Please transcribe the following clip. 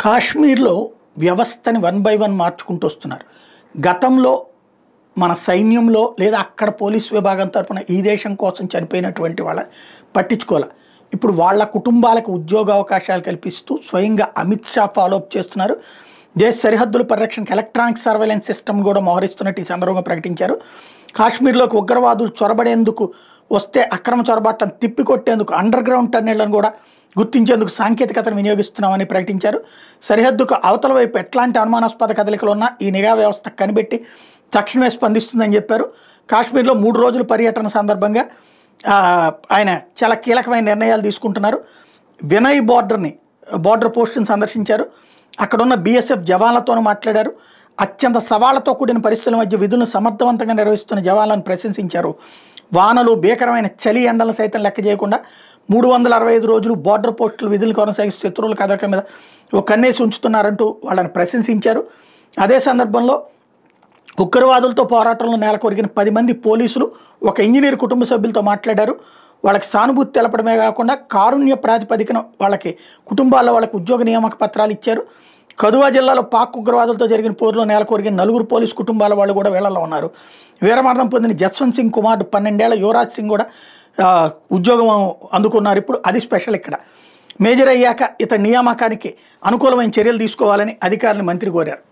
కాశ్మీర్లో వ్యవస్థని one by one మార్చుకుంటూ వస్తున్నారు. గతంలో మన సైన్యంలో లేదా అక్కడ పోలీస్ విభాగం తరపున ఈ దేశం కోసం చనిపోయినటువంటి వాళ్ళని పట్టించుకోవాలి. ఇప్పుడు వాళ్ళ కుటుంబాలకు ఉద్యోగ అవకాశాలు కల్పిస్తూ స్వయంగా అమిత్ షా ఫాలోఅప్ చేస్తున్నారు. దేశ సరిహద్దుల పరిరక్షణకు ఎలక్ట్రానిక్ సర్వేలెన్స్ సిస్టమ్ కూడా మోహరిస్తున్నట్టు ఈ సందర్భంగా ప్రకటించారు. కాశ్మీర్లోకి ఉగ్రవాదులు చొరబడేందుకు వస్తే అక్రమ చొరబాట్లను తిప్పికొట్టేందుకు అండర్ గ్రౌండ్ టన్నెళ్లను కూడా గుర్తించేందుకు సాంకేతికతను వినియోగిస్తున్నామని ప్రకటించారు. సరిహద్దుకు అవతల వైపు ఎట్లాంటి అనుమానాస్పద కదలికలు ఉన్నా ఈ నిఘా వ్యవస్థ కనిపెట్టి తక్షణమే స్పందిస్తుందని చెప్పారు. కాశ్మీర్లో 3 రోజుల పర్యటన సందర్భంగా ఆయన చాలా కీలకమైన నిర్ణయాలు తీసుకుంటున్నారు. వినయ్ బార్డర్ పోస్టును సందర్శించారు. అక్కడున్న బీఎస్ఎఫ్ జవాన్లతోనూ మాట్లాడారు. అత్యంత సవాళ్లతో కూడిన పరిస్థితుల మధ్య విధులను సమర్థవంతంగా నిర్వహిస్తున్న జవాన్లను ప్రశంసించారు. వానలు, భీకరమైన చలి ఎండలను సైతం లెక్క చేయకుండా 365 రోజులు బార్డర్ పోస్టులు విధులు కొనసాగిస్తూ శత్రువుల కదలిక మీద ఒక కన్నేసి ఉంచుతున్నారంటూ వాళ్ళని ప్రశంసించారు. అదే సందర్భంలో ఉగ్రవాదులతో పోరాటంలో నెలకొరిగిన 10 మంది పోలీసులు, ఒక ఇంజనీర్ కుటుంబ సభ్యులతో మాట్లాడారు. వాళ్ళకి సానుభూతి తెలపడమే కాకుండా కారుణ్య ప్రాతిపదికన వాళ్ళకి కుటుంబాల్లో వాళ్ళకి ఉద్యోగ నియామక పత్రాలు ఇచ్చారు. కధువా జిల్లాలో పాక్ ఉగ్రవాదులతో జరిగిన పోరులో నెలకొరిగిన 4 పోలీసు కుటుంబాల వాళ్ళు కూడా వీళ్ళలో ఉన్నారు. వీరమరణం పొందిన జస్వంత్ సింగ్ కుమారుడు 12 ఏళ్ల యువరాజ్ సింగ్ కూడా ఉద్యోగం అందుకున్నారు. ఇప్పుడు అది స్పెషల్. ఇక్కడ మేజర్ అయ్యాక ఇతని నియామకానికి అనుకూలమైన చర్యలు తీసుకోవాలని అధికారులను మంత్రి కోరారు.